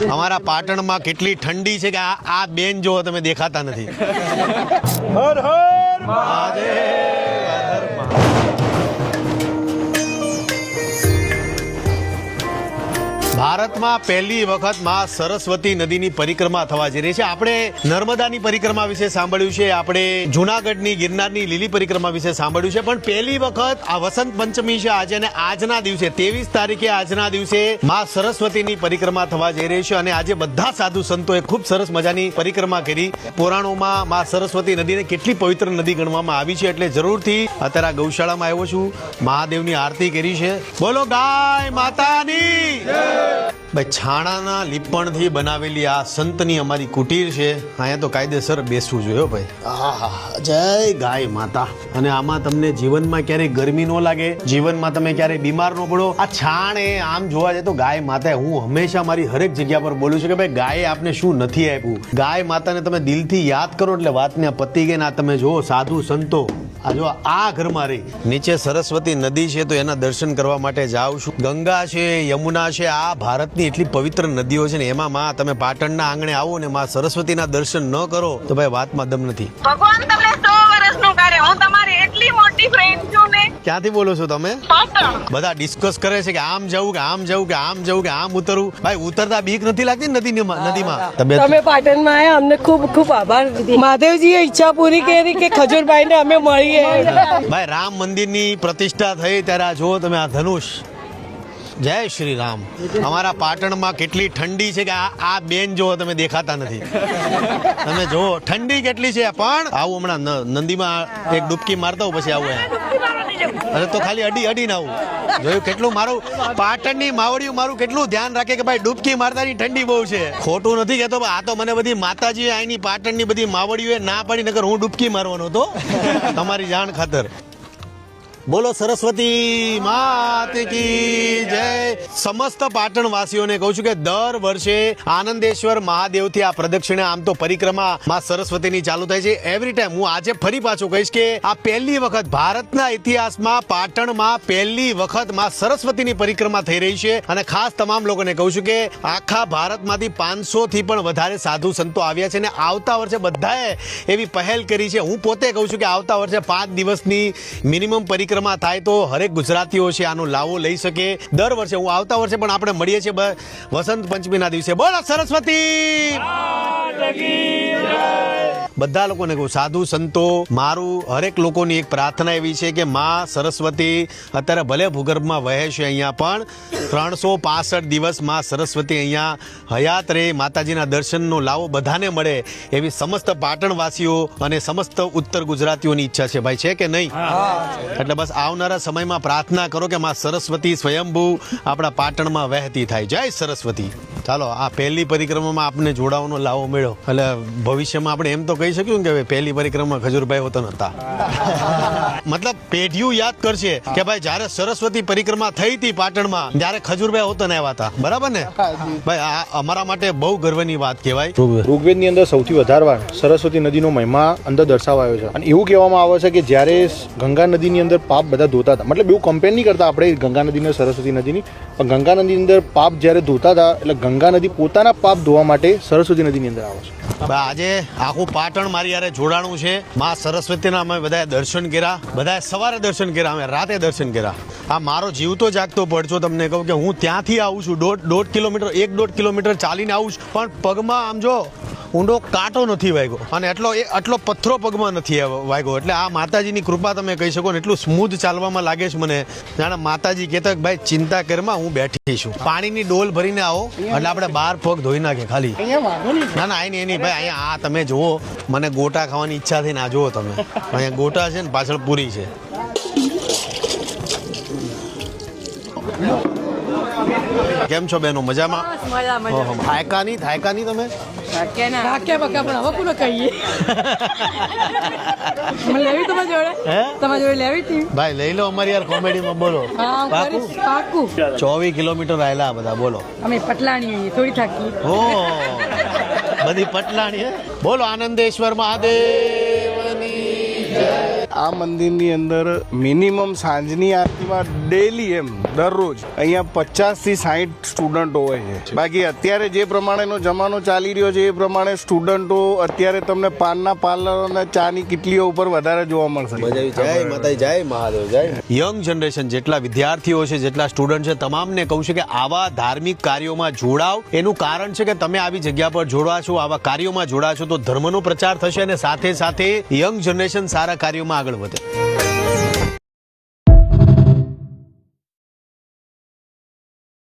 અમારા પાટણમાં કેટલી ઠંડી છે કે આ બેન જો તમે દેખાતા નથી. હર હર મહાદેવ. ભારતમાં પહેલી વખત માં સરસ્વતી નદીની પરિક્રમા થવા જઈ રહી છે. આપણે નર્મદાની પરિક્રમા વિશે સાંભળ્યું છે, આપણે જૂનાગઢની ગિરનારની લીલી પરિક્રમા વિશે સાંભળ્યું છે, પણ પહેલી વખત આ વસંત પંચમી છે આજે, અને આજના દિવસે 23 તારીખે આજના દિવસે માં સરસ્વતીની પરિક્રમા થવા જઈ રહી છે. અને આજે બધા સાધુ સંતોએ ખૂબ સરસ મજાની પરિક્રમા કરી. પુરાણોમાં માં સરસ્વતી નદીને કેટલી પવિત્ર નદી ગણવામાં આવી છે, એટલે જરૂરથી અત્યારે ગૌશાળામાં આવ્યો છું, મહાદેવની આરતી કરી છે. બોલો ગાય માતાની. ભાઈ છાણાના લીપણથી બનાવેલી આ સંતની અમારી કુટીર છે. અહીંયા તો કાયદેસર બેસવું જોઈએ ભાઈ. આહા, જય ગાય માતા. અને આમાં તમને જીવનમાં ક્યારેય ગરમી ન લાગે, જીવનમાં તમે ક્યારેય બીમાર ન પડો. આ છાણ એ આમ જોવા જાય તો ગાય માતા. હું હંમેશા મારી હરેક જગ્યા પર બોલું છું કે ભાઈ ગાયે આપને શું નથી આપ્યું. ગાય માતાને તમે દિલથી યાદ કરો એટલે વાતને પતી ગઈ. ના તમે જુઓ સાધુ સંતો આ જો આ ઘરમાં રહી, નીચે સરસ્વતી નદી છે તો એના દર્શન કરવા માટે જાઉં છું. ગંગા છે, યમુના છે, આ ભારતની એટલી પવિત્ર નદીઓ છે ને, એમાં માં તમે પાટણના આંગણે આવો ને માં સરસ્વતીના દર્શન ન કરો તો ભાઈ વાતમાં દમ નથી. ભગવાન તમને 100 વર્ષનું કરે. હું તમારી એટલી મોટી ફ્રેન્ડ છું ને. ક્યાંથી બોલો છો તમે? પાટણ. બધા ડિસ્કસ કરે છે કે આમ જવું કે આમ જવું કે આમ જવું કે આમ ઉતરવું. ભાઈ ઉતરતા બીક નથી લાગતી નદીમાં? તમે પાટણમાં આવ્યા, અમને ખૂબ ખૂબ આભાર. મહાદેવજીએ ઈચ્છા પૂરી કરી કે ખજૂરભાઈને અમે મળીએ. ભાઈ રામ મંદિરની પ્રતિષ્ઠા થઈ ત્યારે આ જુઓ તમે આ ધનુષ. જય શ્રી રામ. અમારા પાટણમાં કેટલી ઠંડી છે કે આ બેન જો તમે દેખાતા નથી. તમે જો ઠંડી કેટલી છે. પણ આવું હમણાં નદીમાં એક ડૂબકી મારતા હું પછી આવું. અરે તો ખાલી અડીને આવું. જોયું કેટલું મારું પાટણની માવડિયું મારું કેટલું ધ્યાન રાખે કે ભાઈ ડૂબકી મારતાની ઠંડી બહુ છે. ખોટું નથી કહેતો. આ તો મને બધી માતાજી અહીંની પાટણની બધી માવડીઓએ ના પાડી, નકર હું ડૂબકી મારવાનો હતો તમારી જાણ ખાતર. બોલો સરસ્વતી માત કી જય. સમસ્ત પાટણવાસીઓને કહું છું કે દર વર્ષે આનંદેશ્વર મહાદેવથી આ પ્રદક્ષિણા આમ તો પરિક્રમા માં સરસ્વતીની ચાલુ થાય છે એવરી ટાઈમ. હું આજે ફરી પાછું કહીશ કે આ પહેલી વખત ભારતના ઇતિહાસમાં પાટણમાં પહેલી વખત માં સરસ્વતીની પરિક્રમા થઈ રહી છે. અને ખાસ તમામ લોકોને કહું છું કે આખા ભારતમાંથી 500 થી પણ વધારે સાધુ સંતો આવ્યા છે અને આવતા વર્ષે બધાએ એવી પહેલ કરી છે. હું પોતે કહું છું કે આવતા વર્ષે 5 દિવસની મિનિમમ પરિક્રમા થાય તો હરેક ગુજરાતીઓ છે આનો લાવો લઈ શકે. દર વર્ષે હું આવતા વર્ષે પણ આપણે મળીએ છીએ વસંત પંચમીના દિવસે. બોલો સરસ્વતી. બધા લોકોને કહું સાધુ સંતો, મારું હરેક લોકોની એક પ્રાર્થના એવી છે કે માં સરસ્વતી અત્યારે ભલે ભૂગર્ભમાં વહે છે, અહીંયા પણ 365 દિવસ માં સરસ્વતી અહીંયા હયાત રહે, માતાજીના દર્શનનો લાવો બધાને મળે એવી સમસ્ત પાટણવાસીઓ અને સમસ્ત ઉત્તર ગુજરાતીઓની ઈચ્છા છે. ભાઈ છે કે નહીં? એટલે બસ આવનારા સમયમાં પ્રાર્થના કરો કે માં સરસ્વતી સ્વયંભૂ આપણા પાટણમાં વહેતી થાય. જય સરસ્વતી. ચાલો આ પહેલી પરિક્રમામાં આપને જોડાવાનો લાવો મળ્યો એટલે ભવિષ્યમાં આપણે એમ તો કહી શક્યું કે પહેલી પરિક્રમા ખજૂરભાઈ હોતા નતા. મતલબ પેઢીઓ યાદ કરશે કે ભાઈ જ્યારે સરસ્વતી પરિક્રમા થઈ હતી પાટણમાં ત્યારે ખજૂરભાઈ હોતા આવ્યા હતા. બરાબર ને ભાઈ? આ અમારા માટે બહુ ગર્વની વાત કહેવાય. ઋગ્વેદની અંદર સૌથી વધારે વાર સરસ્વતી નદીનો મહિમા અંદર દર્શાવાયો છે. અને એવું કહેવામાં આવે છે કે જ્યારે ગંગા નદીની અંદર પાપ બધા ધોતા હતા, મતલબ એવું કમ્પેર નહીં કરતા આપણે ગંગા નદીને સરસ્વતી નદીની, પણ ગંગા નદીની અંદર પાપ જ્યારે ધોતા હતા એટલે ગંગા નદી પોતાના પાપ ધોવા માટે સરસ્વતી નદીની અંદર આવે છે. આજે આખું પાટણ મારી યારે જોડાણું છે. માં સરસ્વતીના અમે બધાએ દર્શન કર્યા, બધાએ સવારે દર્શન કર્યા, અમે રાતે દર્શન કર્યા. આ મારો જીવતો જાગતો પડછો તમને કહું કે હું ત્યાંથી આવું છું 1.5 કિલોમીટર 1.5 કિલોમીટર ચાલીને આવું છું, પણ પગમાં આમ જો ઊંડો કાંટો નથી વાગ્યો અને એટલો પથ્થરો પગમાં નથી વાગ્યો. એટલે આ માતાજીની કૃપા તમે કહી શકો ને. એટલું સ્મૂધ ચાલવામાં લાગે છે મને જાણે માતાજી કહેતા કે ભાઈ ચિંતા કરમાં હું બેઠી છું. પાણીની ડોલ ભરીને આવો એટલે આપણે 12 પગ ધોઈ નાખે ખાલી. ના ના આઈ નહીં ભાઈ. અહીંયા આ તમે જુઓ, મને ગોટા ખાવાની ઈચ્છા થઈને આ જુઓ તમે. અહીંયા ગોટા છે ને પાછળ પૂરી છે. કેમ છો બેનો? મજામાં? થાયકા નહીં તમે? ભાઈ લઈ લો અમારી યાર કોમેડીમાં. બોલો 24 કિલોમીટર આયેલા બધા. બોલો અમે પટલાણી થોડી થાકી. ઓ બધી પટલાણી. બોલો આનંદેશ્વર મહાદેવની. આ મંદિરની અંદર મિનિમમ સાંજની આરતીમાં ડેલી દરરોજ અહીંયા 50 થી 60 સ્ટુડન્ટો હોય છે. બાકી અત્યારે જે પ્રમાણેનો જમાનો ચાલી રહ્યો છે એ પ્રમાણે સ્ટુડન્ટો અત્યારે તમને પાનના પાર્લર અને ચાની કિટલીઓ ઉપર વધારે જોવા મળશે. જય માતાજી, જય મહાદેવ, જય. યંગ જનરેશન જેટલા વિદ્યાર્થીઓ છે, જેટલા સ્ટુડન્ટ છે, તમામને કહું છું કે આવા ધાર્મિક કાર્યોમાં જોડાવ. એનું કારણ છે કે તમે આવી જગ્યા પર જોડવા છો, આવા કાર્યોમાં જોડા છો તો ધર્મનો પ્રચાર થશે અને સાથે સાથે યંગ જનરેશન સારા કાર્યોમાં આગળ વધે.